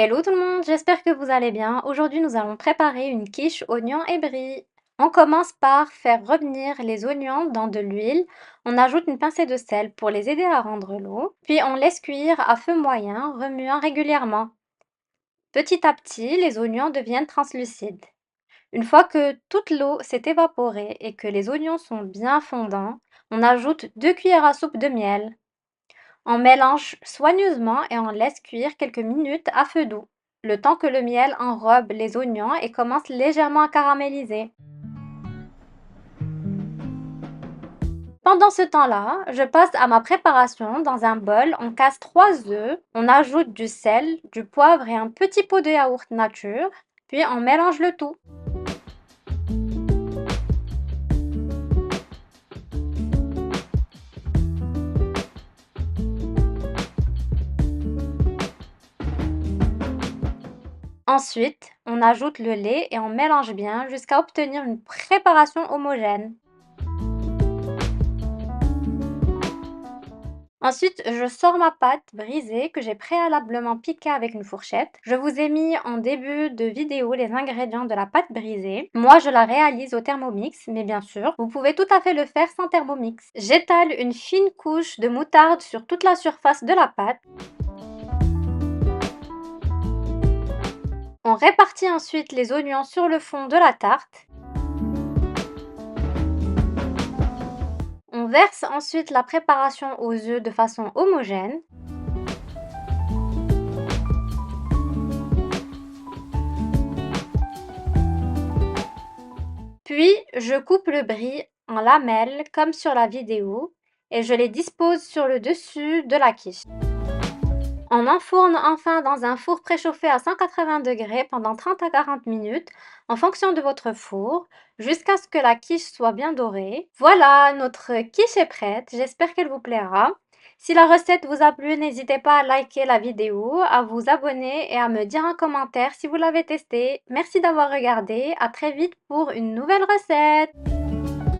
Hello tout le monde, j'espère que vous allez bien. Aujourd'hui, nous allons préparer une quiche oignons et brie. On commence par faire revenir les oignons dans de l'huile. On ajoute une pincée de sel pour les aider à rendre l'eau. Puis on laisse cuire à feu moyen, remuant régulièrement. Petit à petit, les oignons deviennent translucides. Une fois que toute l'eau s'est évaporée et que les oignons sont bien fondants, on ajoute 2 cuillères à soupe de miel. On mélange soigneusement et on laisse cuire quelques minutes à feu doux, le temps que le miel enrobe les oignons et commence légèrement à caraméliser. Pendant ce temps-là, je passe à ma préparation. Dans un bol, on casse 3 œufs, on ajoute du sel, du poivre et un petit pot de yaourt nature, puis on mélange le tout. Ensuite, on ajoute le lait et on mélange bien jusqu'à obtenir une préparation homogène. Ensuite, je sors ma pâte brisée que j'ai préalablement piquée avec une fourchette. Je vous ai mis en début de vidéo les ingrédients de la pâte brisée. Moi, je la réalise au Thermomix, mais bien sûr, vous pouvez tout à fait le faire sans Thermomix. J'étale une fine couche de moutarde sur toute la surface de la pâte. On répartit ensuite les oignons sur le fond de la tarte. On verse ensuite la préparation aux œufs de façon homogène. Puis, je coupe le brie en lamelles comme sur la vidéo et je les dispose sur le dessus de la quiche. On enfourne enfin dans un four préchauffé à 180 degrés pendant 30 à 40 minutes en fonction de votre four jusqu'à ce que la quiche soit bien dorée. Voilà, notre quiche est prête, j'espère qu'elle vous plaira. Si la recette vous a plu, n'hésitez pas à liker la vidéo, à vous abonner et à me dire en commentaire si vous l'avez testée. Merci d'avoir regardé, à très vite pour une nouvelle recette.